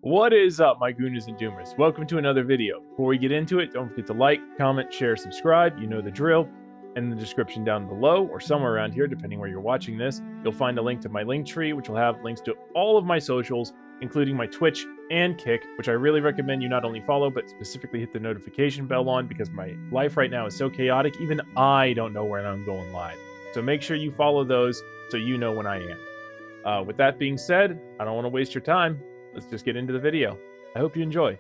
What is up, my Gooners and Doomers? Welcome to another video. Before we get into it, don't forget to like, comment, share, subscribe. You know the drill. And in the description down below, or somewhere around here, depending where you're watching this, you'll find a link to my link tree, which will have links to all of my socials, including my Twitch and Kick, which I really recommend you not only follow, but specifically hit the notification bell on, because my life right now is so chaotic, even I don't know when I'm going live. So make sure you follow those so you know when I am. With that being said, I don't want to waste your time. Let's just get into the video. I hope you enjoy.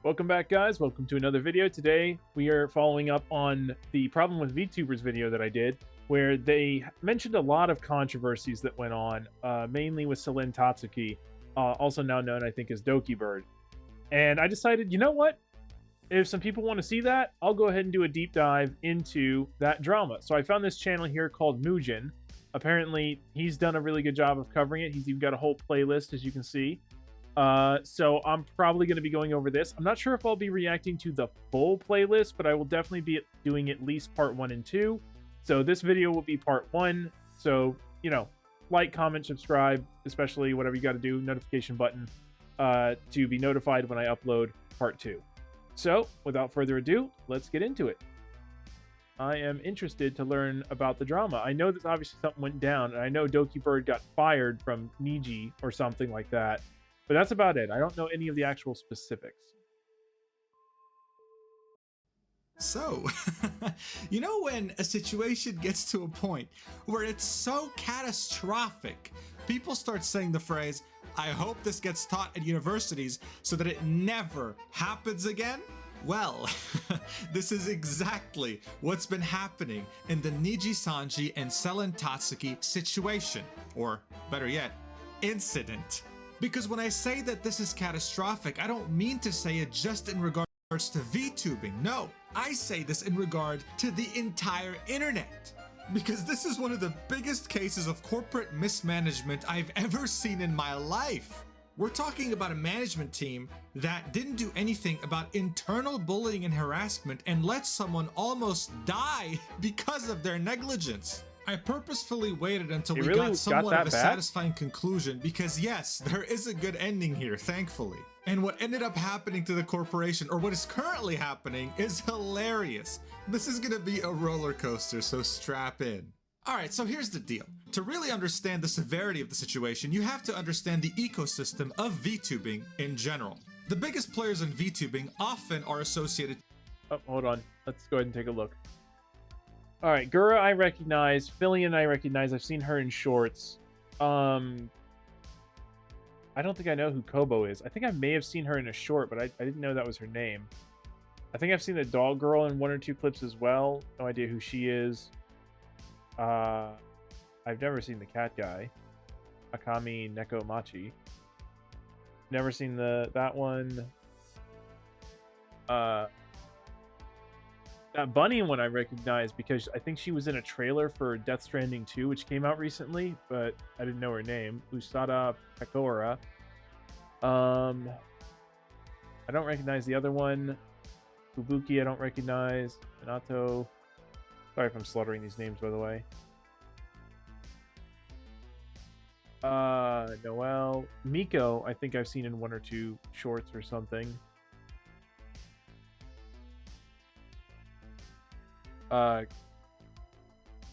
Welcome back, guys. Welcome to another video. Today, we are following up on the Problem with VTubers video that I did, where they mentioned a lot of controversies that went on, mainly with Selen Tatsuki, also now known, I think, as dokibird. And I decided, you know what? If some people want to see that, I'll go ahead and do a deep dive into that drama. So I found this channel here called Mujin. Apparently, he's done a really good job of covering it. He's even got a whole playlist, as you can see. So I'm probably going to be going over this. I'm not sure if I'll be reacting to the full playlist, but I will definitely be doing at least part 1 and 2. So this video will be part 1. So, you know, like, comment, subscribe, especially whatever you got to do, notification button, to be notified when I upload part 2. So, without further ado, let's get into it. I am interested to learn about the drama. I know that obviously something went down, and I know dokibird got fired from Niji or something like that, but that's about it. I don't know any of the actual specifics. So, you know when a situation gets to a point where it's so catastrophic, people start saying the phrase, "I hope this gets taught at universities so that it never happens again"? Well, this is exactly what's been happening in the Nijisanji and Selen Tatsuki situation, or better yet, incident. Because when I say that this is catastrophic, I don't mean to say it just in regards to VTubing. No, I say this in regard to the entire internet. Because this is one of the biggest cases of corporate mismanagement I've ever seen in my life. We're talking about a management team that didn't do anything about internal bullying and harassment and let someone almost die because of their negligence. I purposefully waited until we got somewhat of a satisfying conclusion because yes, there is a good ending here, thankfully. And what ended up happening to the corporation, or what is currently happening, is hilarious. This is gonna be a roller coaster, so strap in. Alright, so here's the deal. To really understand the severity of the situation, you have to understand the ecosystem of VTubing in general. The biggest players in VTubing often are associated... Oh, hold on. Let's go ahead and take a look. Alright, Gura I recognize, Fillion I recognize, I've seen her in shorts. I don't think I know who Kobo is. I think I may have seen her in a short, but I didn't know that was her name. I think I've seen the dog girl in 1 or 2 clips as well. No idea who she is. I've never seen the cat guy, Akami Nekomachi. Never seen that one. That bunny one I recognize because I think she was in a trailer for Death Stranding 2, which came out recently, but I didn't know her name. Usada Pekora. I don't recognize the other one. Fubuki I don't recognize. Minato. Sorry if I'm slaughtering these names, by the way. Noelle. Miko, I think I've seen in 1 or 2 shorts or something.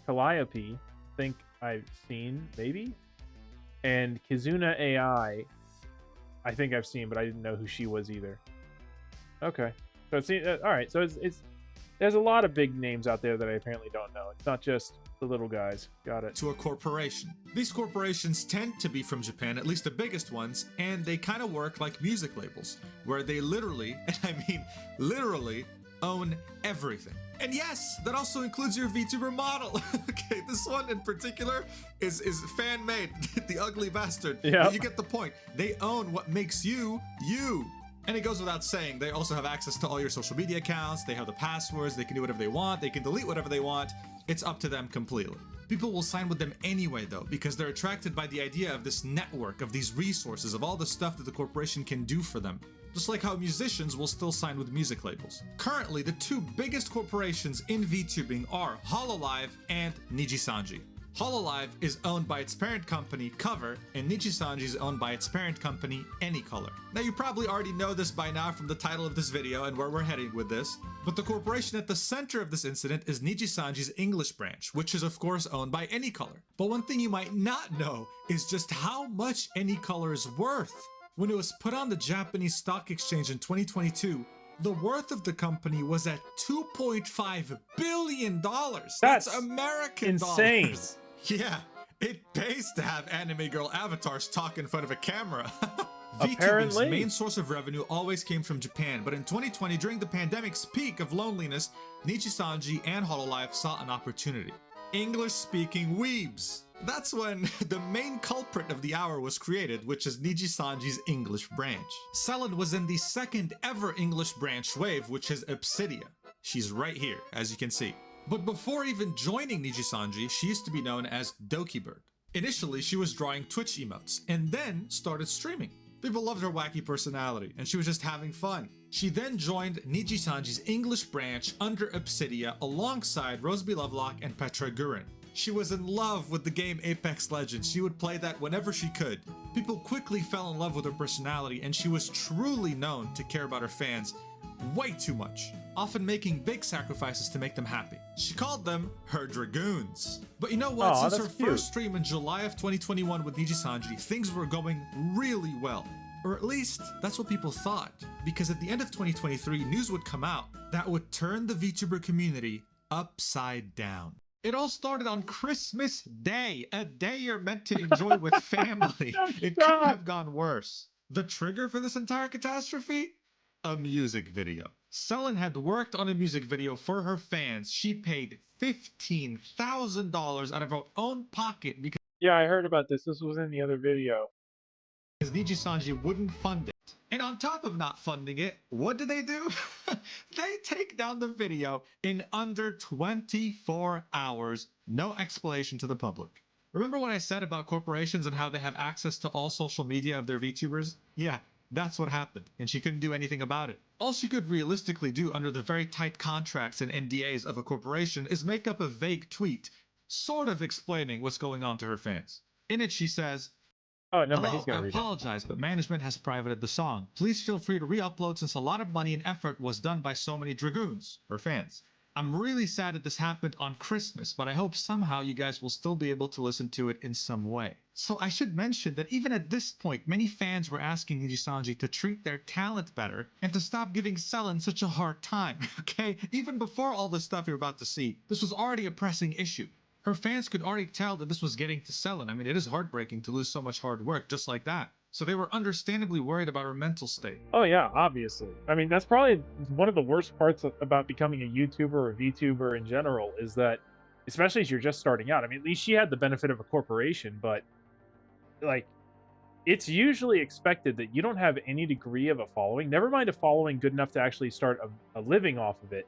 Calliope, think I've seen, maybe? And Kizuna AI, I think I've seen, but I didn't know who she was either. Okay. So it's alright, so it's there's a lot of big names out there that I apparently don't know. It's not just the little guys. Got it. To a corporation. These corporations tend to be from Japan, at least the biggest ones, and they kind of work like music labels, where they literally, and I mean literally, own everything. And yes, that also includes your VTuber model. Okay, this one in particular is fan-made, the ugly bastard. Yeah. But you get the point. They own what makes you, you. And it goes without saying, they also have access to all your social media accounts, they have the passwords, they can do whatever they want, they can delete whatever they want. It's up to them completely. People will sign with them anyway though, because they're attracted by the idea of this network, of these resources, of all the stuff that the corporation can do for them. Just like how musicians will still sign with music labels. Currently, the 2 biggest corporations in VTubing are Hololive and Nijisanji. Hololive is owned by its parent company, Cover, and Nijisanji is owned by its parent company, Anycolor. Now you probably already know this by now from the title of this video and where we're heading with this, but the corporation at the center of this incident is Nijisanji's English branch, which is of course owned by Anycolor. But one thing you might not know is just how much Anycolor is worth. When it was put on the Japanese stock exchange in 2022, the worth of the company was at $2.5 billion. That's American insane. dollars. Yeah, it pays to have anime girl avatars talk in front of a camera. VTuber's main source of revenue always came from Japan, but in 2020, during the pandemic's peak of loneliness, Nijisanji and Hololive saw an opportunity. English-speaking weebs. That's when the main culprit of the hour was created, which is Nijisanji's English branch. Selen was in the second ever English branch wave, which is Obsidia. She's right here, as you can see. But before even joining Nijisanji, she used to be known as dokibird. Initially, she was drawing Twitch emotes, and then started streaming. People loved her wacky personality, and she was just having fun. She then joined Nijisanji's English branch under Obsidia alongside Roseby Lovelock and Petra Gurin. She was in love with the game Apex Legends. She would play that whenever she could. People quickly fell in love with her personality, and she was truly known to care about her fans way too much, often making big sacrifices to make them happy. She called them her Dragoons. But you know what? Since her first stream in July of 2021 with Nijisanji, things were going really well. Or at least, that's what people thought. Because at the end of 2023, news would come out that would turn the VTuber community upside down. It all started on Christmas Day, a day you're meant to enjoy with family. It couldn't have gone worse. The trigger for this entire catastrophe? A music video. Selen had worked on a music video for her fans. She paid $15,000 out of her own pocket because I heard about this. This was in the other video. Nijisanji wouldn't fund it. And on top of not funding it, what do? They take down the video in under 24 hours. No explanation to the public. Remember what I said about corporations and how they have access to all social media of their VTubers? Yeah, that's what happened, and she couldn't do anything about it. All she could realistically do under the very tight contracts and NDAs of a corporation is make up a vague tweet, sort of explaining what's going on to her fans. In it, she says, "Oh, no, hello, he's gonna I read apologize, but management has privated the song. Please feel free to re-upload since a lot of money and effort was done by so many Dragoons, her fans. I'm really sad that this happened on Christmas, but I hope somehow you guys will still be able to listen to it in some way." So I should mention that even at this point, many fans were asking Nijisanji to treat their talent better and to stop giving Selen such a hard time, okay? Even before all this stuff you're about to see, this was already a pressing issue. Her fans could already tell that this was getting to Selen. I mean, it is heartbreaking to lose so much hard work just like that. So they were understandably worried about her mental state. Oh yeah, obviously. I mean, that's probably one of the worst parts about becoming a YouTuber or VTuber in general is that, especially as you're just starting out, I mean, at least she had the benefit of a corporation, but like, it's usually expected that you don't have any degree of a following, never mind a following good enough to actually start a living off of it,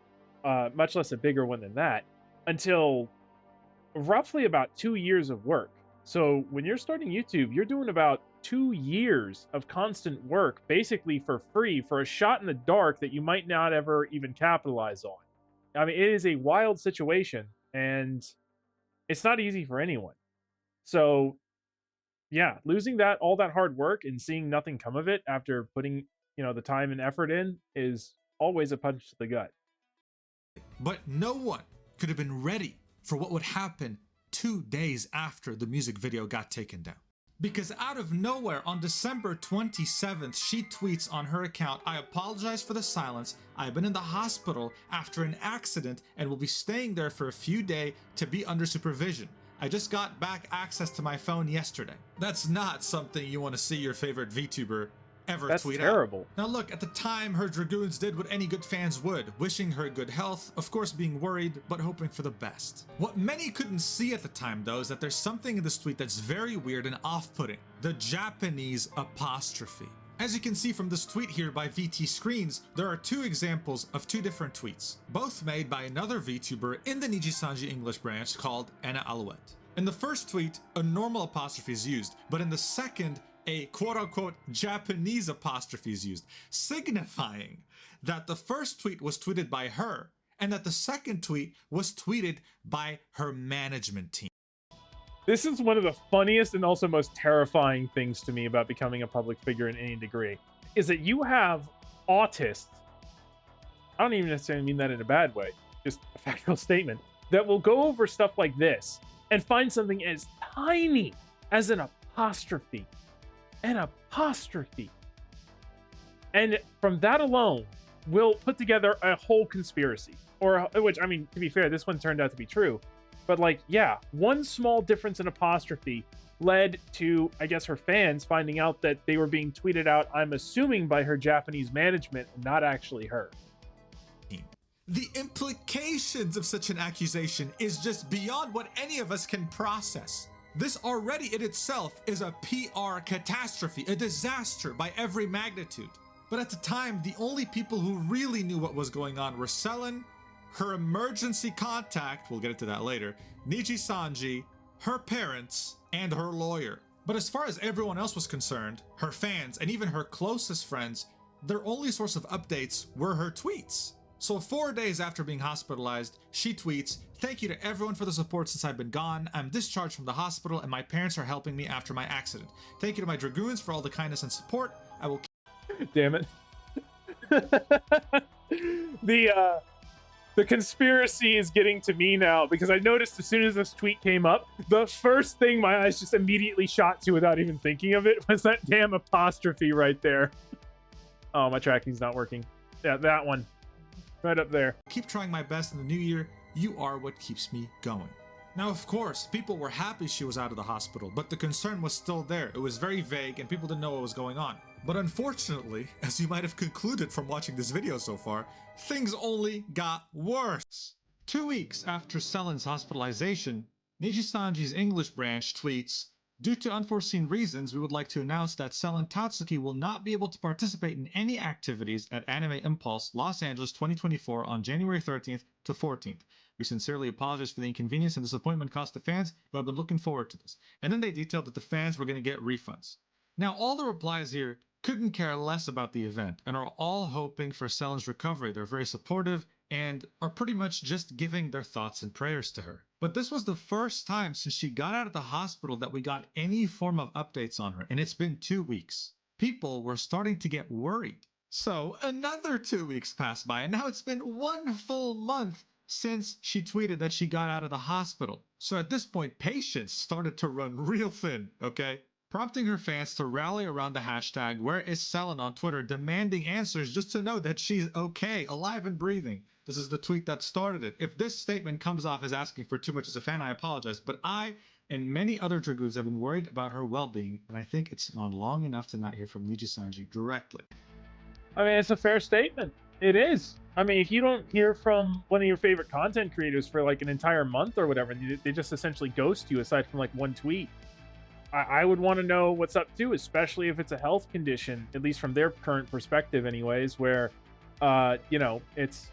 much less a bigger one than that, until roughly about 2 years of work. So when you're starting YouTube, you're doing about 2 years of constant work, basically for free, for a shot in the dark that you might not ever even capitalize on. I mean, it is a wild situation, and it's not easy for anyone. So, yeah, losing all that hard work and seeing nothing come of it after putting, the time and effort in is always a punch to the gut. But no one could have been ready for what would happen 2 days after the music video got taken down. Because out of nowhere, on December 27th, she tweets on her account, "I apologize for the silence. I've been in the hospital after an accident and will be staying there for a few days to be under supervision. I just got back access to my phone yesterday." That's not something you want to see your favorite VTuber ever tweet out. That's terrible. Now look, at the time, her Dragoons did what any good fans would, wishing her good health, of course being worried, but hoping for the best. What many couldn't see at the time, though, is that there's something in this tweet that's very weird and off-putting. The Japanese apostrophe. As you can see from this tweet here by VT Screens, there are 2 examples of 2 different tweets, both made by another VTuber in the Nijisanji English branch called Anna Alouette. In the first tweet, a normal apostrophe is used, but in the second, a quote-unquote Japanese apostrophe is used, signifying that the first tweet was tweeted by her and that the second tweet was tweeted by her management team. This is one of the funniest and also most terrifying things to me about becoming a public figure in any degree, is that you have autists, I don't even necessarily mean that in a bad way, just a factual statement, that will go over stuff like this and find something as tiny as an apostrophe. An apostrophe. And from that alone, will put together a whole conspiracy. Which, I mean, to be fair, this one turned out to be true. But, like, yeah, one small difference in apostrophe led to, I guess, her fans finding out that they were being tweeted out, I'm assuming, by her Japanese management, not actually her. The implications of such an accusation is just beyond what any of us can process. This already in itself is a PR catastrophe, a disaster by every magnitude. But at the time, the only people who really knew what was going on were Selen, her emergency contact, we'll get into that later, Nijisanji, her parents, and her lawyer. But as far as everyone else was concerned, her fans, and even her closest friends, their only source of updates were her tweets. So 4 days after being hospitalized, she tweets, "Thank you to everyone for the support since I've been gone. I'm discharged from the hospital and my parents are helping me after my accident. Thank you to my dragoons for all the kindness and support. I will..." Damn it. The conspiracy is getting to me now, because I noticed as soon as this tweet came up, the first thing my eyes just immediately shot to without even thinking of it was that damn apostrophe right there. Oh, my tracking's not working. Yeah, that one. Right up there. Keep trying my best in the new year. You are what keeps me going. Now, of course, people were happy she was out of the hospital, but the concern was still there. It was very vague and people didn't know what was going on. But unfortunately, as you might have concluded from watching this video so far, things only got worse. 2 weeks after Selen's hospitalization, Nijisanji's English branch tweets, "Due to unforeseen reasons, we would like to announce that Selen Tatsuki will not be able to participate in any activities at Anime Impulse Los Angeles 2024 on January 13th to 14th. We sincerely apologize for the inconvenience and disappointment caused to fans who have been looking forward to this." And then they detailed that the fans were going to get refunds. Now, all the replies here couldn't care less about the event and are all hoping for Selen's recovery. They're very supportive and are pretty much just giving their thoughts and prayers to her. But this was the first time since she got out of the hospital that we got any form of updates on her, and it's been 2 weeks. People were starting to get worried. So another 2 weeks passed by, and now it's been 1 full month since she tweeted that she got out of the hospital. So at this point, patience started to run real thin, okay? Prompting her fans to rally around the hashtag #WhereIsSelen on Twitter, demanding answers just to know that she's okay, alive and breathing. This is the tweet that started it. If this statement comes off as asking for too much as a fan, I apologize, but I and many other dragoons have been worried about her well-being, and I think it's gone long enough to not hear from Nijisanji directly. I mean, it's a fair statement. It is. I mean, if you don't hear from one of your favorite content creators for like an entire month or whatever, they just essentially ghost you aside from like one tweet. I would want to know what's up too, especially if it's a health condition, at least from their current perspective anyways, where, you know, it's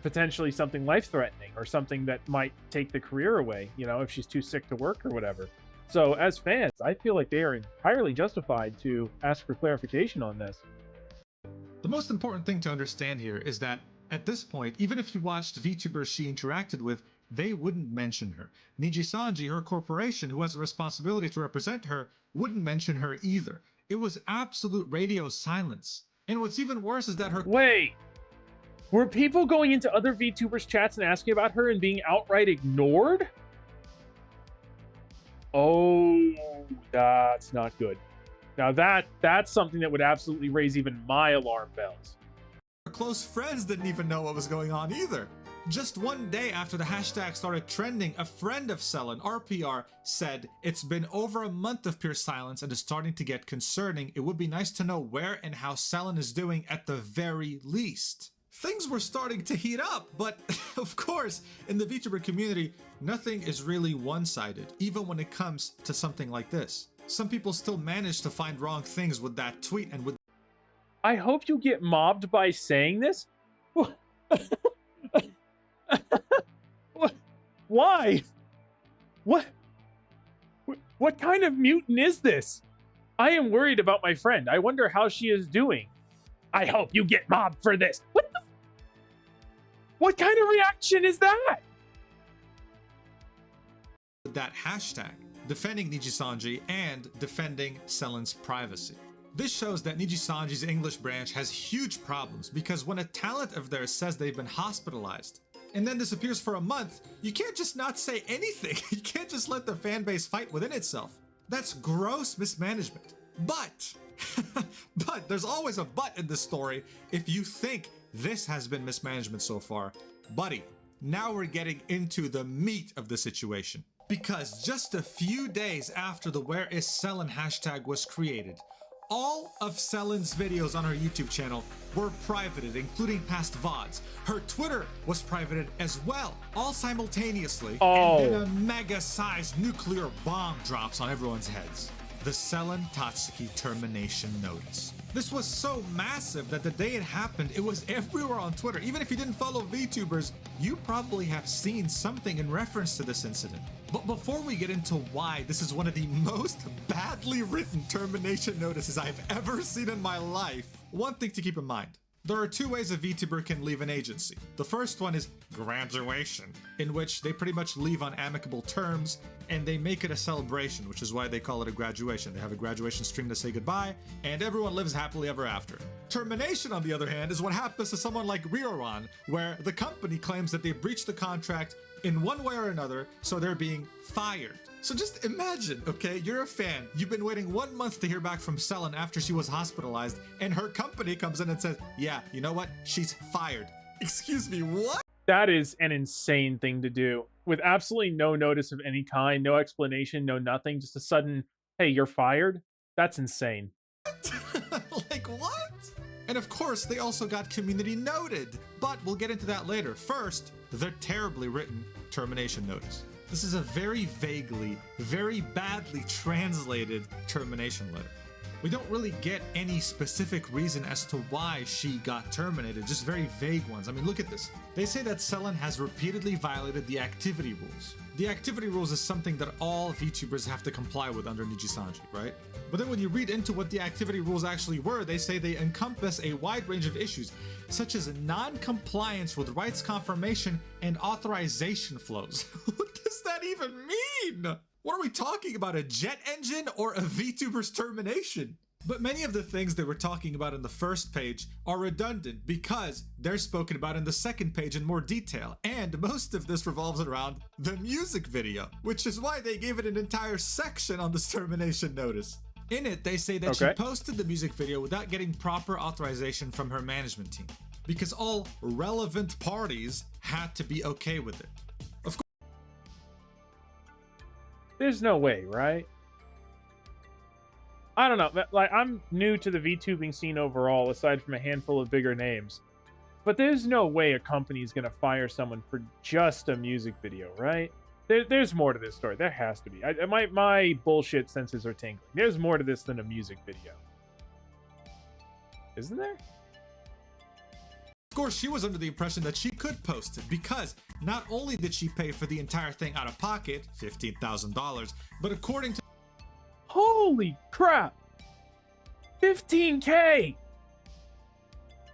potentially something life-threatening or something that might take the career away, you know, if she's too sick to work or whatever. So as fans, I feel like they are entirely justified to ask for clarification on this. The most important thing to understand here is that at this point, even if you watched VTubers she interacted with, they wouldn't mention her. Nijisanji, her corporation, who has a responsibility to represent her, wouldn't mention her either. It was absolute radio silence. And what's even worse is that her— Wait! Were people going into other VTubers chats and asking about her and being outright ignored? Oh, that's not good. Now that's something that would absolutely raise even my alarm bells. Her close friends didn't even know what was going on either. Just 1 day after the hashtag started trending, a friend of Selen, RPR, said, "It's been over a month of pure silence and is starting to get concerning. It would be nice to know where and how Selen is doing at the very least." Things were starting to heat up, but of course, in the VTuber community, nothing is really one-sided, even when it comes to something like this. Some people still manage to find wrong things with that tweet and with— I hope you get mobbed by saying this. Why? What kind of mutant is this? I am worried about my friend. I wonder how she is doing. I hope you get mobbed for this. What kind of reaction is that? that hashtag, defending Nijisanji and defending Selen's privacy. This shows that Nijisanji's English branch has huge problems because when a talent of theirs says they've been hospitalized and then disappears for a month, you can't just not say anything. You can't just let the fan base fight within itself. That's gross mismanagement. But there's always a but in this story if you think this has been mismanagement so far. Buddy, now we're getting into the meat of the situation. Because just a few days after the Where is Selen hashtag was created, all of Selen's videos on her YouTube channel were privated, including past VODs. Her Twitter was privated as well, all simultaneously. And then a mega-sized nuclear bomb drops on everyone's heads. The Selen Tatsuki termination notice. This was so massive that the day it happened, it was everywhere on Twitter. Even if you didn't follow VTubers, you probably have seen something in reference to this incident. But before we get into why this is one of the most badly written termination notices I've ever seen in my life, one thing to keep in mind. There are two ways a VTuber can leave an agency. The first one is graduation, in which they pretty much leave on amicable terms and they make it a celebration, which is why they call it a graduation. They have a graduation stream to say goodbye and everyone lives happily ever after. Termination, on the other hand, is what happens to someone like Ryoran, where the company claims that they breached the contract in one way or another, so they're being fired. So just imagine, okay, you're a fan, you've been waiting 1 month to hear back from Selen after she was hospitalized, and her company comes in and says, yeah, you know what, she's fired. Excuse me, what? That is an insane thing to do, with absolutely no notice of any kind, no explanation, no nothing, just a sudden, hey, you're fired? That's insane. Like, what? And of course, they also got community noted, but we'll get into that later. First, the terribly written termination notice. This is a very vaguely, very badly translated termination letter. We don't really get any specific reason as to why she got terminated, just very vague ones. I mean, look at this. They say that Selen has repeatedly violated the activity rules. The activity rules is something that all VTubers have to comply with under Nijisanji, right? But then when you read into what the activity rules actually were, they say they encompass a wide range of issues, such as non-compliance with rights confirmation and authorization flows. What does that even mean? What are we talking about, a jet engine or a VTuber's termination? But many of the things they were talking about in the first page are redundant because they're spoken about in the second page in more detail, and most of this revolves around the music video, which is why they gave it an entire section on this termination notice. In it, they say that she posted the music video without getting proper authorization from her management team, because all relevant parties had to be okay with it. Of course, there's no way, right? I don't know. Like, I'm new to the VTubing scene overall, aside from a handful of bigger names. But there's no way a company is going to fire someone for just a music video, right? There's more to this story. There has to be. My bullshit senses are tingling. There's more to this than a music video. Isn't there? Of course, she was under the impression that she could post it because not only did she pay for the entire thing out of pocket, $15,000, but according to... Holy crap! 15K!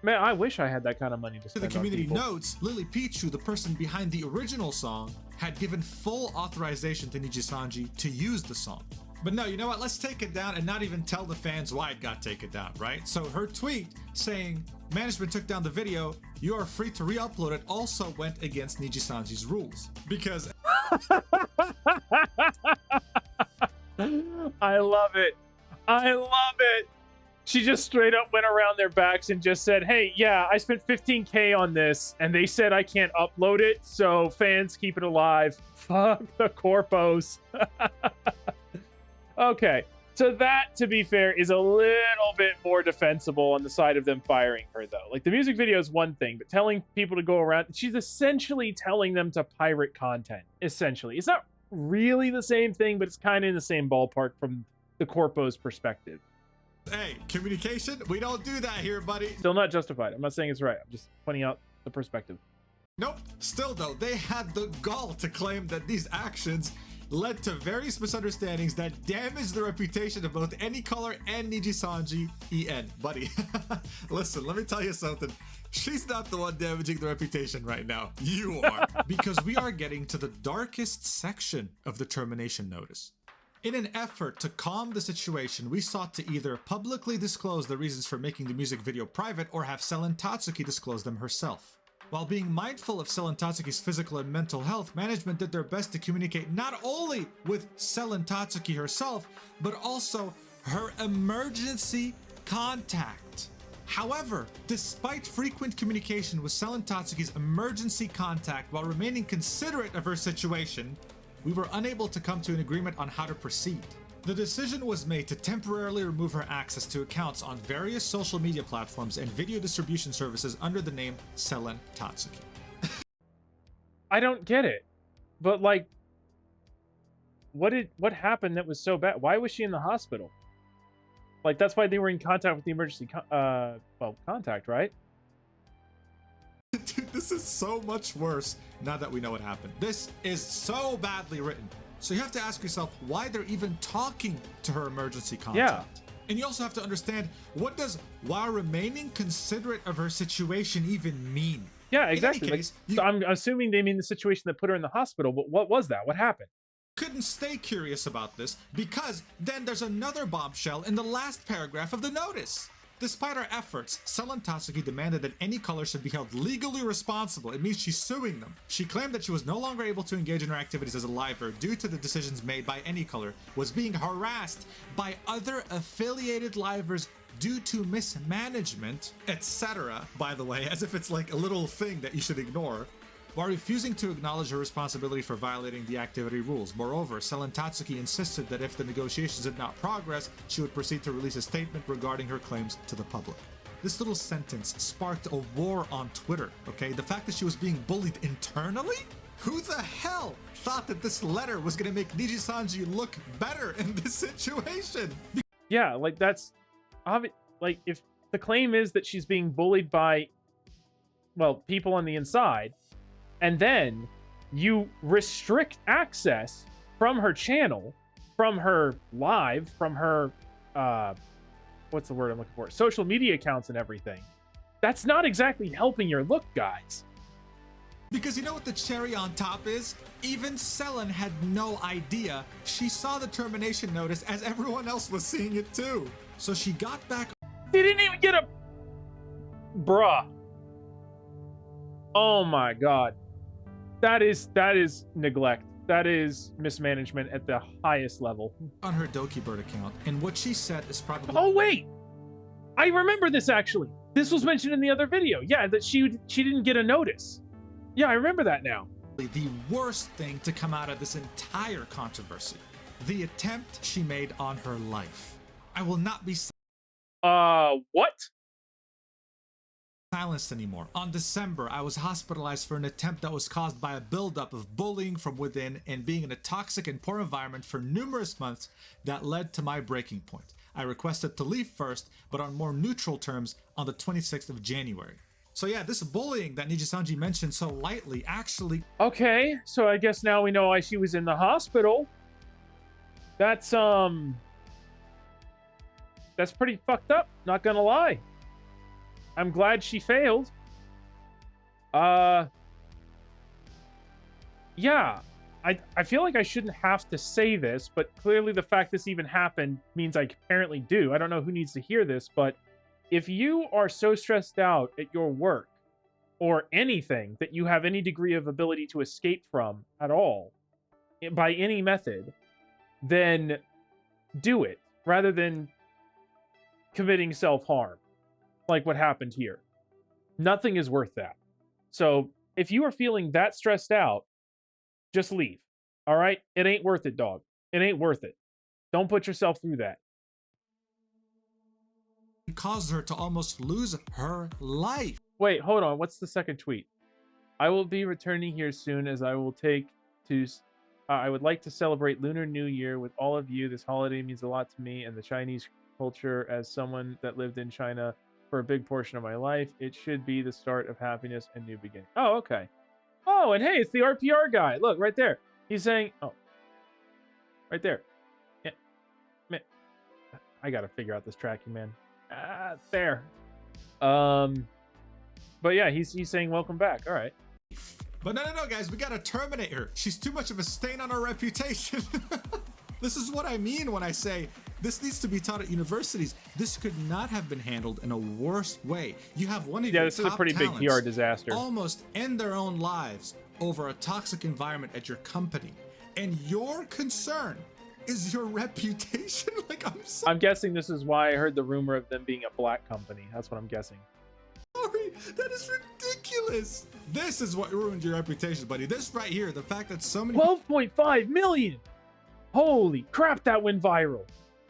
Man, I wish I had that kind of money to spend the community on people. notes, Lily Pichu, the person behind the original song, had given full authorization to Nijisanji to use the song. But no, you know what? Let's take it down and not even tell the fans why it got taken down, right? So her tweet saying, management took down the video, you are free to re-upload it, also went against Nijisanji's rules. Because... I love it. I love it. She just straight up went around their backs and just said, hey, yeah, I spent 15K on this, and they said I can't upload it, so fans, keep it alive. Fuck the corpos. Okay, so that, to be fair, is a little bit more defensible on the side of them firing her, though. Like, the music video is one thing, but telling people to go around, she's essentially telling them to pirate content, essentially. It's not really the same thing, but it's kind of in the same ballpark from the corpo's perspective. Hey, communication, we don't do that here, buddy. Still not justified. I'm not saying it's right. I'm just pointing out the perspective. Nope. Still, though, they had the gall to claim that these actions led to various misunderstandings that damaged the reputation of both Anycolor and Nijisanji EN. Buddy, listen, let me tell you something. She's not the one damaging the reputation right now. You are. Because we are getting to the darkest section of the termination notice. In an effort to calm the situation, we sought to either publicly disclose the reasons for making the music video private or have Selen Tatsuki disclose them herself. While being mindful of Selen Tatsuki's physical and mental health, management did their best to communicate not only with Selen Tatsuki herself, but also her emergency contact. However, despite frequent communication with Selen Tatsuki's emergency contact while remaining considerate of her situation, we were unable to come to an agreement on how to proceed. The decision was made to temporarily remove her access to accounts on various social media platforms and video distribution services under the name Selen Tatsuki. I don't get it. But like, what happened that was so bad? Why was she in the hospital? Like, that's why they were in contact with the emergency contact, right? Dude, this is so much worse now that we know what happened. This is so badly written. So you have to ask yourself why they're even talking to her emergency contact. Yeah. And you also have to understand, what does while remaining considerate of her situation even mean? Yeah, exactly. Case, so I'm assuming they mean the situation that put her in the hospital, but what was that? What happened? Couldn't stay curious about this because then there's another bombshell in the last paragraph of the notice. Despite our efforts, Selen Tatsuki demanded that Anycolor should be held legally responsible. It means she's suing them. She claimed that she was no longer able to engage in her activities as a liver due to the decisions made by Anycolor, was being harassed by other affiliated livers due to mismanagement, etc. By the way, as if it's like a little thing that you should ignore, while refusing to acknowledge her responsibility for violating the activity rules. Moreover, Selen Tatsuki insisted that if the negotiations did not progress, she would proceed to release a statement regarding her claims to the public. This little sentence sparked a war on Twitter, okay? The fact that she was being bullied internally? Who the hell thought that this letter was gonna make Nijisanji look better in this situation? Yeah, like that's obvious. Like, if the claim is that she's being bullied by, well, people on the inside, and then you restrict access from her channel, from her live, from her, what's the word I'm looking for? Social media accounts and everything. That's not exactly helping your look, guys. Because you know what the cherry on top is? Even Selen had no idea. She saw the termination notice as everyone else was seeing it too. So she got back. He didn't even get a... Bruh. Oh my God. That is neglect. That is mismanagement at the highest level. On her dokibird account, and what she said is probably... Oh wait! I remember this actually. This was mentioned in the other video. Yeah, that she didn't get a notice. Yeah, I remember that now. The worst thing to come out of this entire controversy. The attempt she made on her life. I will not be... What? Silenced anymore. On December, I was hospitalized for an attempt that was caused by a buildup of bullying from within and being in a toxic and poor environment for numerous months that led to my breaking point. I requested to leave first, but on more neutral terms on the 26th of January. So yeah, this bullying that Nijisanji mentioned so lightly actually... Okay, so I guess now we know why she was in the hospital. That's pretty fucked up, not gonna lie. I'm glad she failed. Yeah. I feel like I shouldn't have to say this, but clearly the fact this even happened means I apparently do. I don't know who needs to hear this, but if you are so stressed out at your work or anything that you have any degree of ability to escape from at all, by any method, then do it rather than committing self-harm. Like what happened here. Nothing is worth that. So if you are feeling that stressed out, just leave. All right? It ain't worth it, dog. It ain't worth it. Don't put yourself through that. It caused her to almost lose her life. Wait, hold on. What's the second tweet? I will be returning here soon as I will take to... I would like to celebrate Lunar New Year with all of you. This holiday means a lot to me and the Chinese culture as someone that lived in China for a big portion of my life. It should be the start of happiness and new beginning. Oh, okay. Oh, and hey, it's the RPR guy. Look, right there. He's saying, oh, Right there. Yeah. Man, I gotta figure out this tracking, man. There. But yeah, he's saying welcome back. All right. But no, guys, we gotta terminate her. She's too much of a stain on our reputation. This is what I mean when I say this needs to be taught at universities. This could not have been handled in a worse way. You have one of your this is a top pretty big PR disaster. almost end their own lives over a toxic environment at your company, and your concern is your reputation. Like, I'm guessing this is why I heard the rumor of them being a black company. That's what I'm guessing. Sorry, that is ridiculous. This is what ruined your reputation, buddy. This right here, the fact that so many 12.5 million. Holy crap, that went viral.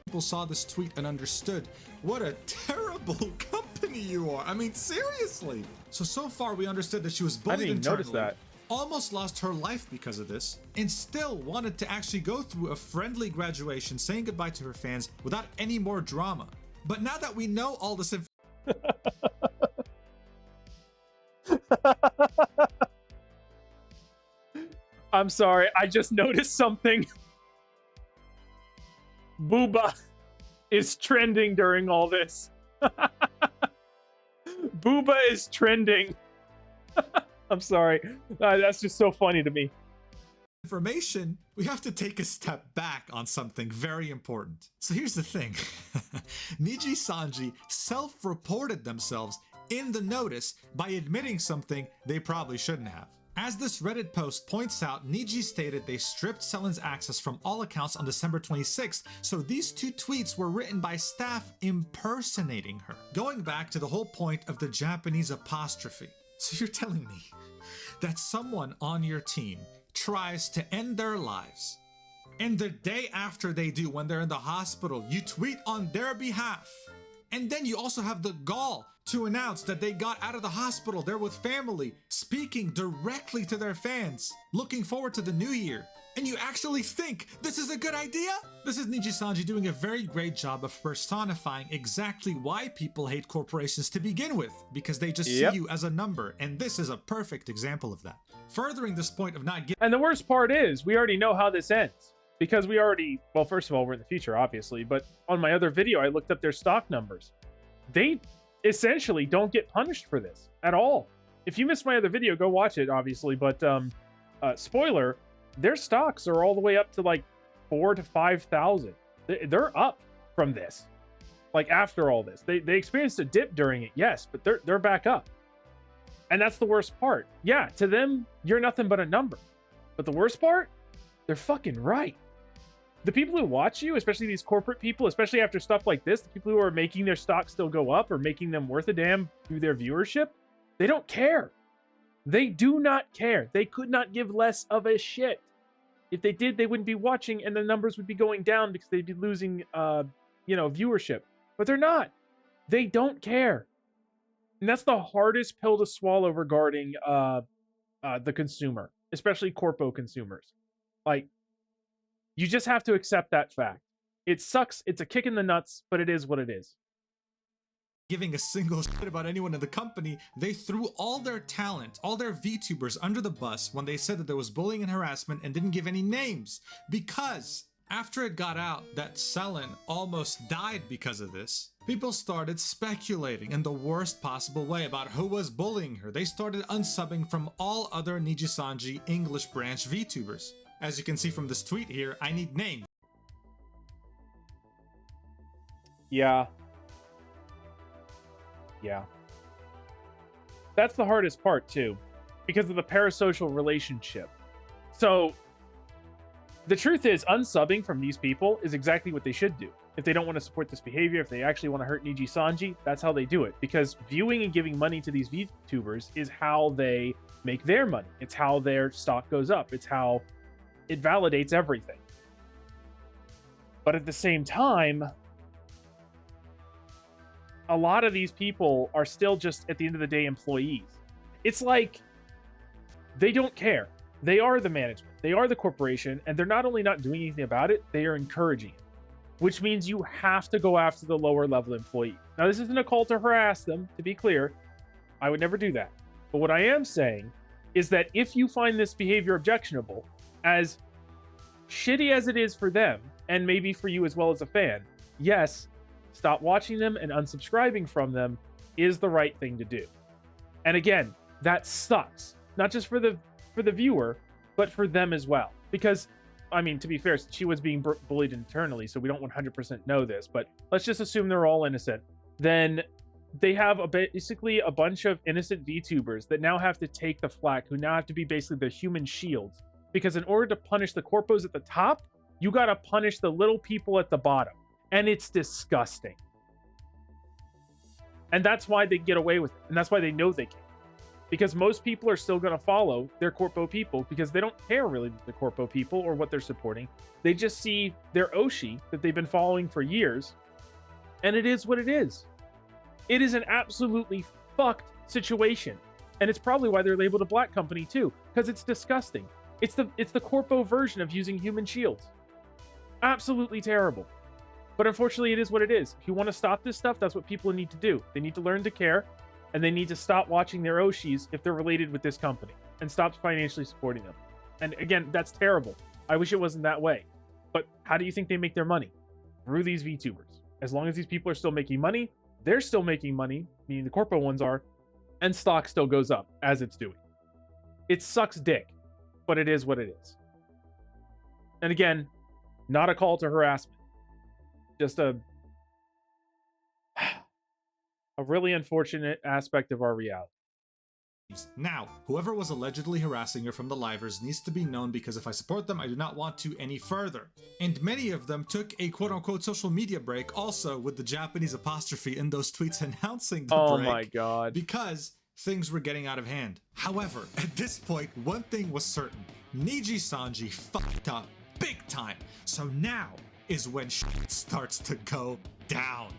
People saw this tweet and understood what a terrible company you are. I mean, seriously. So far we understood that she was bullied I didn't even notice that. Almost lost her life because of this, and still wanted to actually go through a friendly graduation, saying goodbye to her fans without any more drama. But now that we know all this I'm sorry, I just noticed something. Booba is trending during all this. Booba is trending. I'm sorry. That's just so funny to me. information, we have to take a step back on something very important. So here's the thing. Nijisanji self-reported themselves in the notice by admitting something they probably shouldn't have. As this Reddit post points out, Niji stated they stripped Selen's access from all accounts on December 26th, so these two tweets were written by staff impersonating her, going back to the whole point of the Japanese apostrophe. So you're telling me that someone on your team tries to end their lives, and the day after they do, when they're in the hospital, you tweet on their behalf, and then you also have the gall to announce that they got out of the hospital, they're with family, speaking directly to their fans, looking forward to the new year. And you actually think this is a good idea? This is Nijisanji doing a very great job of personifying exactly why people hate corporations to begin with, because they just see you as a number, and this is a perfect example of that. Furthering this point of not giving— And the worst part is, we already know how this ends. Because we already, well, first of all, we're in the future, obviously, but on my other video, I looked up their stock numbers. They essentially don't get punished for this at all. If you missed my other video, go watch it, obviously, but spoiler, their stocks are all the way up to like 4,000 to 5,000. They're up from this. Like after all this, they experienced a dip during it, yes, but they're back up. And that's the worst part. Yeah, to them, you're nothing but a number. But the worst part, they're fucking right. The people who watch you, especially these corporate people, especially after stuff like this, the people who are making their stock still go up or making them worth a damn through their viewership, they don't care. They do not care. They could not give less of a shit. If they did, they wouldn't be watching and the numbers would be going down because they'd be losing, viewership. But they're not. They don't care. And that's the hardest pill to swallow regarding the consumer, especially corpo consumers. Like, you just have to accept that fact. It sucks. It's a kick in the nuts, but it is what it is. Giving a single shit about anyone in the company, they threw all their talent, all their VTubers under the bus when they said that there was bullying and harassment and didn't give any names. Because after it got out that Selen almost died because of this, people started speculating in the worst possible way about who was bullying her. They started unsubbing from all other Nijisanji English branch VTubers. As you can see from this tweet here, I need names. Yeah. That's the hardest part too, because of the parasocial relationship. So the truth is, unsubbing from these people is exactly what they should do. If they don't want to support this behavior, if they actually want to hurt Nijisanji, that's how they do it. Because viewing and giving money to these VTubers is how they make their money. It's how their stock goes up. It's how it validates everything. But at the same time, a lot of these people are still just, at the end of the day, employees. It's like they don't care. They are the management. They are the corporation, and they're not only not doing anything about it, they are encouraging it, which means you have to go after the lower level employee. Now, this isn't a call to harass them, to be clear. I would never do that. But what I am saying is that if you find this behavior objectionable, as shitty as it is for them, and maybe for you as well as a fan, yes, stop watching them and unsubscribing from them is the right thing to do. And again, that sucks, not just for the viewer, but for them as well. Because, I mean, to be fair, she was being bullied internally, so we don't 100% know this, but let's just assume they're all innocent. Then they have basically a bunch of innocent VTubers that now have to take the flack, who now have to be basically the human shields. Because in order to punish the corpos at the top, you gotta punish the little people at the bottom. And it's disgusting. And that's why they get away with it. And that's why they know they can. Because most people are still going to follow their corpo people because they don't care really the corpo people or what they're supporting. They just see their Oshi that they've been following for years. And it is what it is. It is an absolutely fucked situation. And it's probably why they're labeled a black company too. Because it's disgusting. It's the corpo version of using human shields. Absolutely terrible. But unfortunately, it is what it is. If you want to stop this stuff, that's what people need to do. They need to learn to care, and they need to stop watching their Oshis if they're related with this company, and stop financially supporting them. And again, that's terrible. I wish it wasn't that way. But how do you think they make their money? Through these VTubers. As long as these people are still making money, they're still making money, meaning the corpo ones are, and stock still goes up, as it's doing. It sucks dick, but it is what it is. And again, not a call to harassment. Just a really unfortunate aspect of our reality. Now, whoever was allegedly harassing her from the livers needs to be known, because if I support them, I do not want to any further. And many of them took a quote-unquote social media break, also with the Japanese apostrophe in those tweets announcing the break. Oh my god. Because things were getting out of hand. However, at this point, one thing was certain. Nijisanji fucked up big time. So now is when shit starts to go down.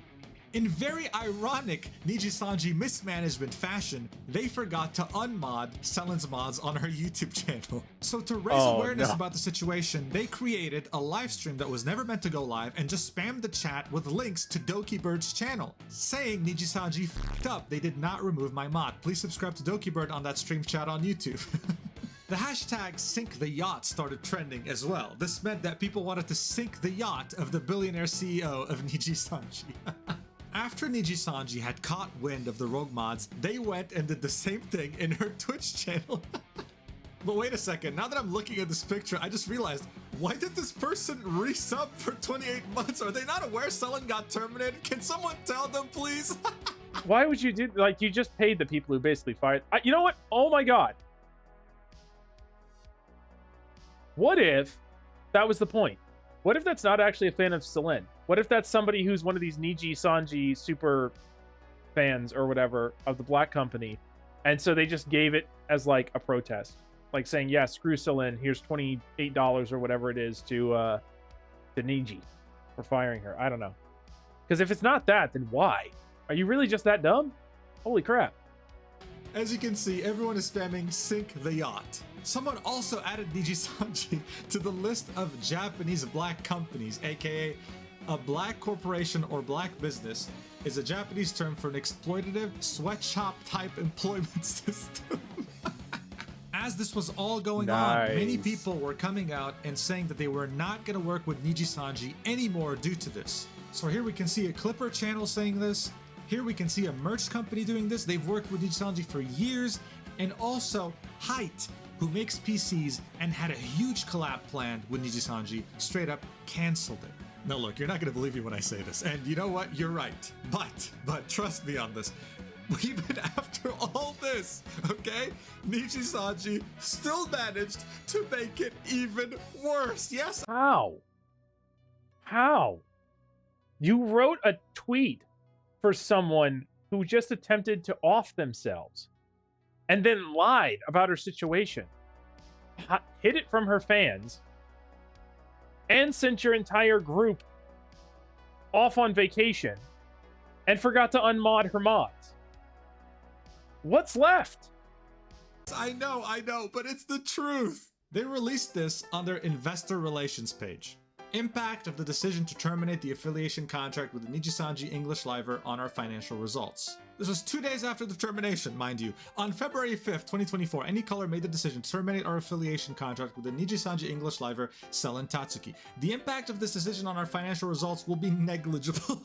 In very ironic Nijisanji mismanagement fashion, they forgot to unmod Selen's mods on her YouTube channel. So to raise awareness about the situation, they created a live stream that was never meant to go live and just spammed the chat with links to Dokibird's channel, saying Nijisanji fucked up, they did not remove my mod. Please subscribe to Dokibird on that stream chat on YouTube. The hashtag Sink the Yacht started trending as well. This meant that people wanted to sink the yacht of the billionaire CEO of Nijisanji. After Nijisanji had caught wind of the rogue mods, they went and did the same thing in her Twitch channel. But wait a second, now that I'm looking at this picture, I just realized, why did this person resub for 28 months? Are they not aware Selen got terminated? Can someone tell them, please? Why would you do, like, you just paid the people who basically fired. You know what? Oh my god. What if that was the point? What if that's not actually a fan of Selen? What if that's somebody who's one of these Nijisanji super fans or whatever of the black company, and so they just gave it as like a protest, like saying, yeah, screw Selen, here's $28 or whatever it is to Niji for firing her. I don't know. Because if it's not that, then why? Are you really just that dumb? Holy crap. As you can see, everyone is spamming Sink the Yacht. Someone also added Nijisanji to the list of Japanese black companies, aka a black corporation or black business is a Japanese term for an exploitative sweatshop type employment system. As this was all going on, many people were coming out and saying that they were not going to work with Nijisanji anymore due to this. So here we can see a Clipper channel saying this. Here we can see a merch company doing this. They've worked with Nijisanji for years. And also Height, who makes PCs and had a huge collab planned with Nijisanji, straight up canceled it. Now look, you're not going to believe me when I say this. And you know what? You're right. But trust me on this. Even after all this, okay, Nijisanji still managed to make it even worse. Yes. How? You wrote a tweet for someone who just attempted to off themselves and then lied about her situation, hid it from her fans, and sent your entire group off on vacation and forgot to unmod her mods. What's left? I know, but it's the truth. They released this on their investor relations page. Impact of the decision to terminate the affiliation contract with the Nijisanji English Liver on our financial results. This was 2 days after the termination, mind you. On February 5th, 2024, AnyColor made the decision to terminate our affiliation contract with the Nijisanji English Liver, Selen Tatsuki. The impact of this decision on our financial results will be negligible.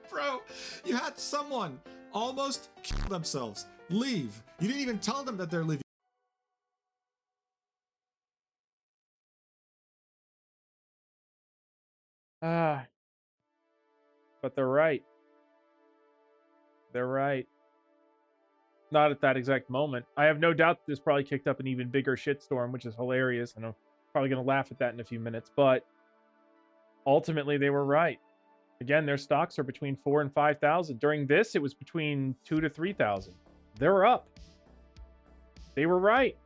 Bro, you had someone almost kill themselves, leave. You didn't even tell them that they're leaving. But they're right. They're right. Not at that exact moment. I have no doubt this probably kicked up an even bigger shitstorm, which is hilarious, and I'm probably going to laugh at that in a few minutes, but ultimately they were right. Again, their stocks are between 4,000 and 5,000. During this, it was between 2,000 to 3,000. They're up. They were right.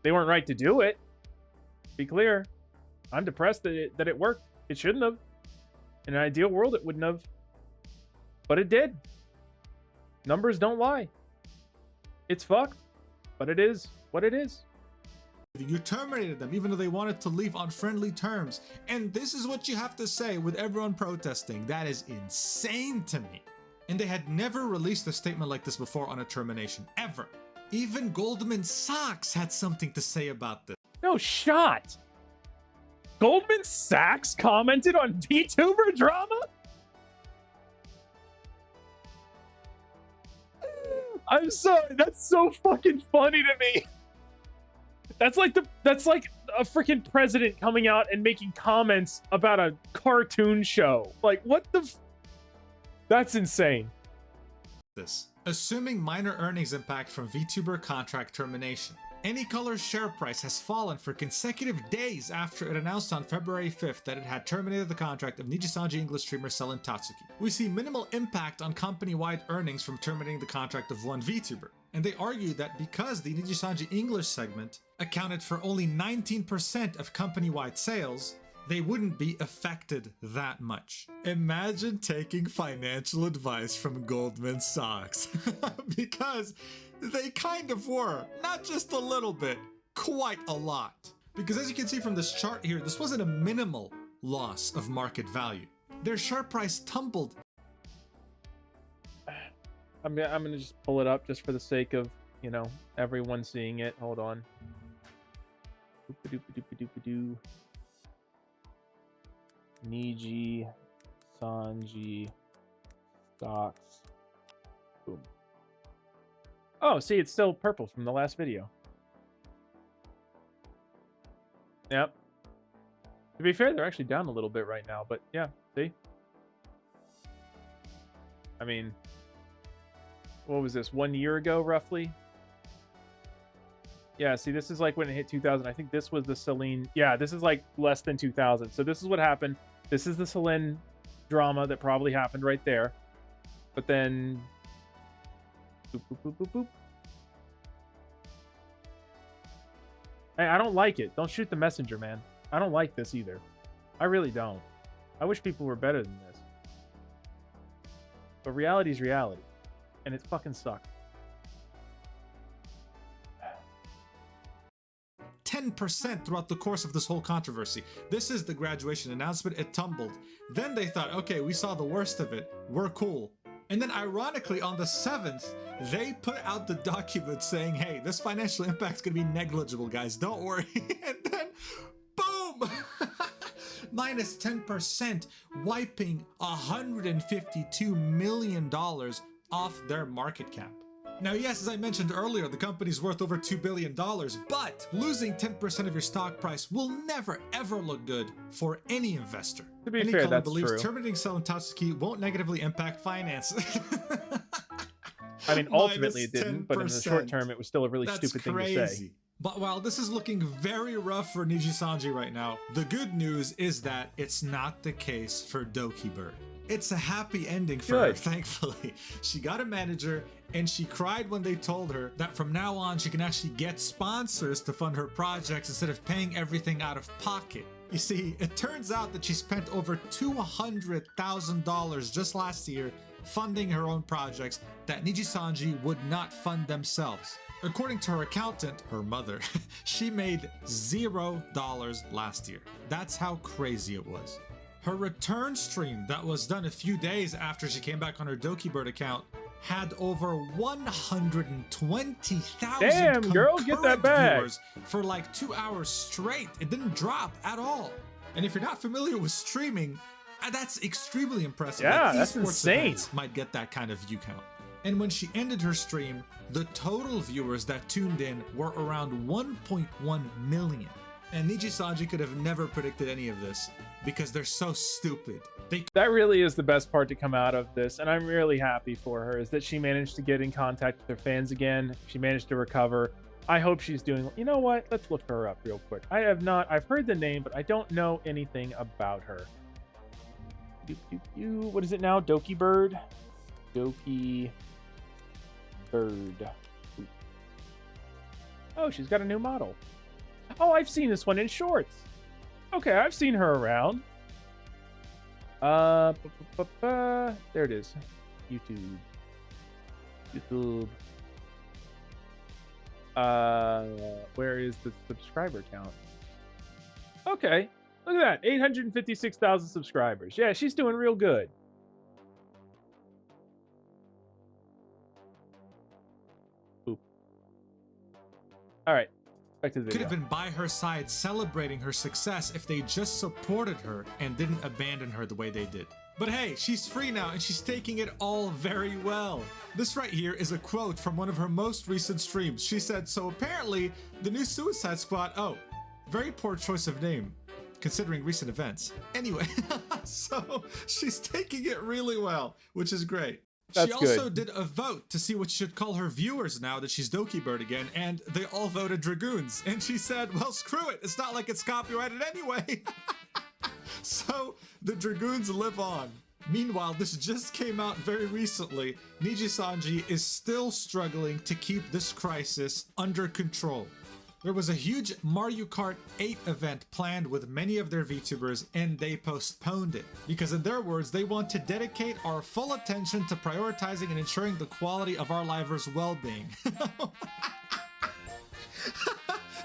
They weren't right to do it. Be clear. I'm depressed that it worked. It shouldn't have. In an ideal world, it wouldn't have. But it did. Numbers don't lie. It's fucked. But it is what it is. You terminated them even though they wanted to leave on friendly terms. And this is what you have to say with everyone protesting. That is insane to me. And they had never released a statement like this before on a termination. Ever. Even Goldman Sachs had something to say about this. No shot. Goldman Sachs commented on Vtuber drama? I'm sorry, that's so fucking funny to me. That's like a freaking president coming out and making comments about a cartoon show. Like, what the that's insane. Assuming minor earnings impact from Vtuber contract termination. AnyColor's share price has fallen for consecutive days after it announced on February 5th that it had terminated the contract of Nijisanji English streamer Selen Tatsuki. We see minimal impact on company-wide earnings from terminating the contract of one Vtuber. And they argue that because the Nijisanji English segment accounted for only 19% of company-wide sales, they wouldn't be affected that much. Imagine taking financial advice from Goldman Sachs. Because they kind of were. Not just a little bit, quite a lot. Because as you can see from this chart here, this wasn't a minimal loss of market value. Their share price tumbled. I'm gonna just pull it up just for the sake of, you know, everyone seeing it. Hold on. Doop-a-doop-a-doop-a-doop-a-doo. Nijisanji stocks. Boom. Oh, see, it's still purple from the last video. Yep. To be fair, they're actually down a little bit right now, but yeah, see? I mean, what was this, 1 year ago, roughly? Yeah, see, this is like when it hit 2,000. I think this was the Selen. Yeah, this is like less than 2,000. So this is what happened. This is the Selen drama that probably happened right there. But then... Boop, boop, boop, boop, boop. I don't like it. Don't shoot the messenger, man. I don't like this either. I really don't. I wish people were better than this. But reality is reality. And it fucking sucks. 10% throughout the course of this whole controversy. This is the graduation announcement. It tumbled. Then they thought, okay, we saw the worst of it. We're cool. And then ironically, on the 7th, they put out the document saying, hey, this financial impact's gonna be negligible, guys. Don't worry. And then, boom! Minus 10%, wiping $152 million off their market cap. Now, yes, as I mentioned earlier, the company's worth over $2 billion, but losing 10% of your stock price will never, ever look good for any investor. To be fair, that's believes true. Terminating Selen Tatsuki won't negatively impact finance. I mean, ultimately it didn't, but in the short term, it was still a really stupid thing to say. But while this is looking very rough for Nijisanji right now, the good news is that it's not the case for dokibird. It's a happy ending for her, thankfully. She got a manager, and she cried when they told her that from now on she can actually get sponsors to fund her projects instead of paying everything out of pocket. You see, it turns out that she spent over $200,000 just last year funding her own projects that Nijisanji would not fund themselves. According to her accountant, her mother, she made $0 last year. That's how crazy it was. Her return stream that was done a few days after she came back on her dokibird account had over 120,000 Damn, girl, get that bag. viewers for like 2 hours straight. It didn't drop at all. And if you're not familiar with streaming, that's extremely impressive. Yeah, like, that's insane. Events might get that kind of view count. And when she ended her stream, the total viewers that tuned in were around 1.1 million. And Nijisanji could have never predicted any of this because they're so stupid. That really is the best part to come out of this, and I'm really happy for her, is that she managed to get in contact with her fans again. She managed to recover. I hope she's doing... You know what? Let's look her up real quick. I've heard the name, but I don't know anything about her. What is it now? Dokibird? Dokibird. Oh, she's got a new model. Oh, I've seen this one in shorts. Okay, I've seen her around. There it is. YouTube. Where is the subscriber count? Okay, look at that. 856,000 subscribers. Yeah, she's doing real good. Oop. All right. Back to the video. Could have been by her side celebrating her success if they just supported her and didn't abandon her the way they did. But hey, she's free now and she's taking it all very well. This right here is a quote from one of her most recent streams. She said, "So apparently the new Suicide Squad," oh, very poor choice of name considering recent events. Anyway, so she's taking it really well, which is great. That's she also good. did a vote to see what she should call her viewers now that she's dokibird again, and they all voted Dragoons. And she said, well, screw it. It's not like it's copyrighted anyway. So the Dragoons live on. Meanwhile, this just came out very recently. Nijisanji is still struggling to keep this crisis under control. There was a huge Mario Kart 8 event planned with many of their VTubers, and they postponed it. Because in their words, they want to dedicate our full attention to prioritizing and ensuring the quality of our livers' well-being.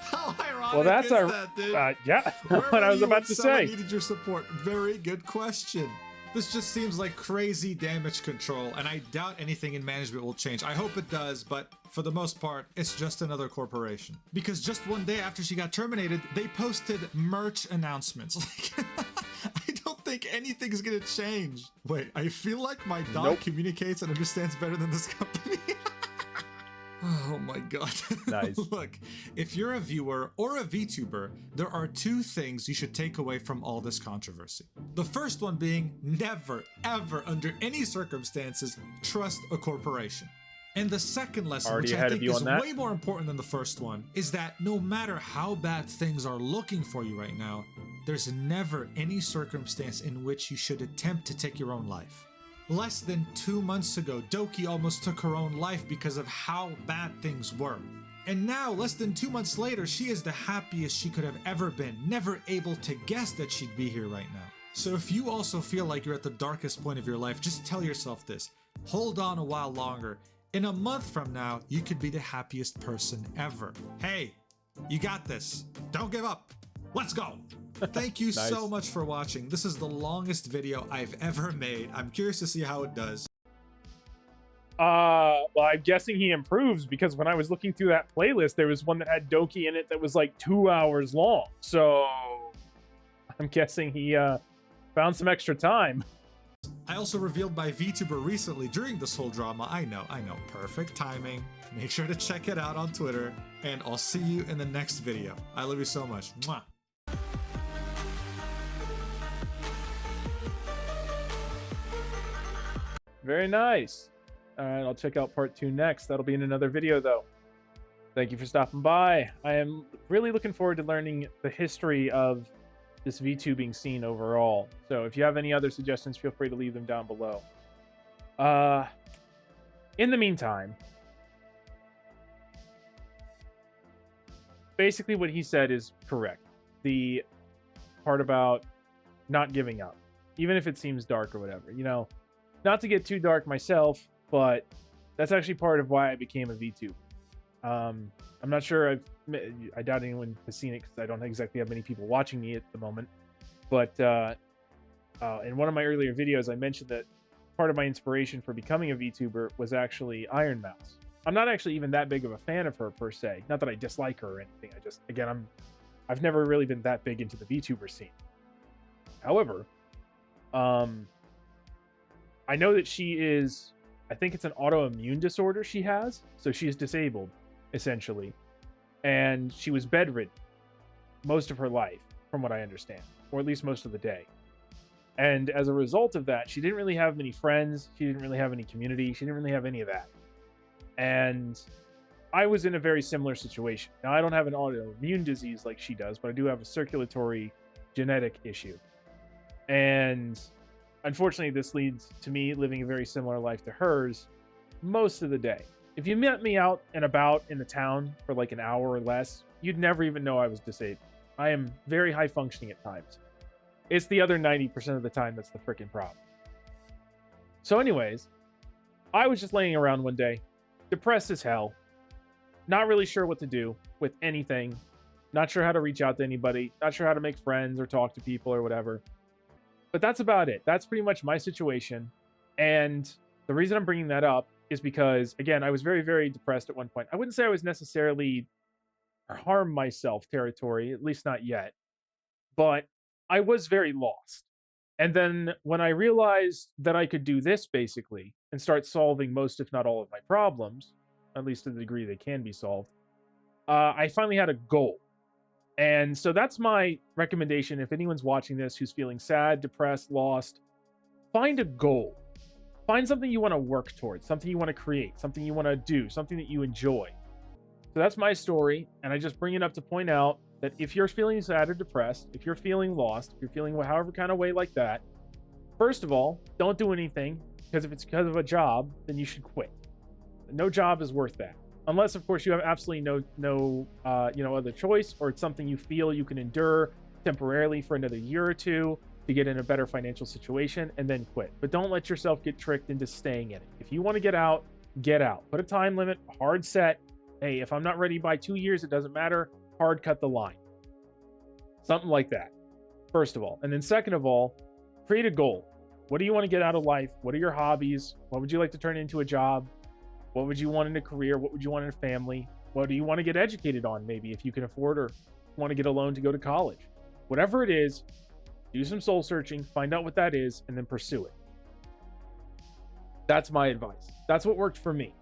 How ironic Well, that's is that, dude? yeah, Where what were I was you about when to someone say. needed your support? Very good question. This just seems like crazy damage control, and I doubt anything in management will change. I hope it does, but for the most part, it's just another corporation. Because just one day after she got terminated, they posted merch announcements. Like, I don't think anything's gonna change. Wait, I feel like my dog communicates and understands better than this company. Oh my god. Nice. Look, if you're a viewer or a VTuber, there are two things you should take away from all this controversy. The first one being never, ever, under any circumstances, trust a corporation. And the second lesson, which I think is way more important than the first one, is that no matter how bad things are looking for you right now, there's never any circumstance in which you should attempt to take your own life. Less than 2 months ago, Doki almost took her own life because of how bad things were. And now, less than 2 months later, she is the happiest she could have ever been, never able to guess that she'd be here right now. So if you also feel like you're at the darkest point of your life, just tell yourself this. Hold on a while longer. In a month from now, you could be the happiest person ever. Hey, you got this. Don't give up. Let's go. Thank you Nice. so much for watching. This is the longest video I've ever made. I'm curious to see how it does. Well, I'm guessing he improves, because when I was looking through that playlist, there was one that had Doki in it that was like 2 hours long. So I'm guessing he found some extra time. I also revealed my VTuber recently during this whole drama. I know. Perfect timing. Make sure to check it out on Twitter, and I'll see you in the next video. I love you so much. Mwah. Very nice. All right, I'll check out part 2 next. That'll be in another video, though. Thank you for stopping by. I am really looking forward to learning the history of this VTubing scene overall. So if you have any other suggestions, feel free to leave them down below. In the meantime, basically what he said is correct. The part about not giving up, even if it seems dark or whatever, you know, Not to get too dark myself, but that's actually part of why I became a VTuber. I'm not sure I doubt anyone has seen it because I don't exactly have many people watching me at the moment. But in one of my earlier videos, I mentioned that part of my inspiration for becoming a VTuber was actually Iron Mouse. I'm not actually even that big of a fan of her per se. Not that I dislike her or anything. I just, again, I've never really been that big into the VTuber scene. However, I know that she is, I think it's an autoimmune disorder she has. So she is disabled, essentially. And she was bedridden most of her life, from what I understand, or at least most of the day. And as a result of that, she didn't really have many friends. She didn't really have any community. She didn't really have any of that. And I was in a very similar situation. Now, I don't have an autoimmune disease like she does, but I do have a circulatory genetic issue. And unfortunately, this leads to me living a very similar life to hers most of the day. If you met me out and about in the town for like an hour or less, you'd never even know I was disabled. I am very high functioning at times. It's the other 90% of the time that's the freaking problem. So anyways, I was just laying around one day, depressed as hell, not really sure what to do with anything, not sure how to reach out to anybody, not sure how to make friends or talk to people or whatever. But that's about it. That's pretty much my situation. And the reason I'm bringing that up is because, again, I was very, very depressed at one point. I wouldn't say I was necessarily harm myself territory, at least not yet, but I was very lost. And then when I realized that I could do this basically and start solving most, if not all, of my problems, at least to the degree they can be solved, I finally had a goal. And so that's my recommendation. If anyone's watching this who's feeling sad, depressed, lost, find a goal. Find something you want to work towards, something you want to create, something you want to do, something that you enjoy. So that's my story. And I just bring it up to point out that if you're feeling sad or depressed, if you're feeling lost, if you're feeling however kind of way like that, first of all, don't do anything, because if it's because of a job, then you should quit. No job is worth that. Unless, of course, you have absolutely no other choice, or it's something you feel you can endure temporarily for another year or two to get in a better financial situation and then quit. But don't let yourself get tricked into staying in it. If you want to get out, get out. Put a time limit, hard set. Hey, if I'm not ready by 2 years, it doesn't matter. Hard cut the line. Something like that, first of all. And then second of all, create a goal. What do you want to get out of life? What are your hobbies? What would you like to turn into a job? What would you want in a career? What would you want in a family? What do you want to get educated on, maybe, if you can afford or want to get a loan to go to college? Whatever it is, do some soul searching, find out what that is, and then pursue it. That's my advice. That's what worked for me.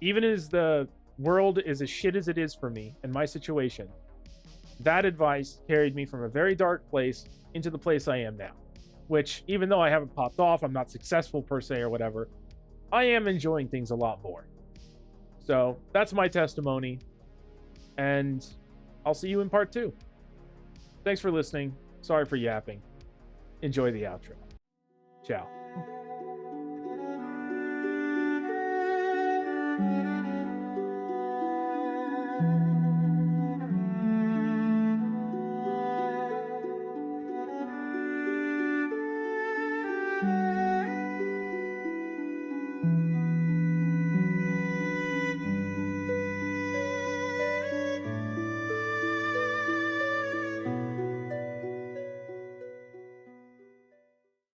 Even as the world is as shit as it is for me in my situation, that advice carried me from a very dark place into the place I am now. Which, even though I haven't popped off, I'm not successful per se or whatever, I am enjoying things a lot more. So that's my testimony, and I'll see you in part 2. Thanks for listening. Sorry for yapping. Enjoy the outro. Ciao.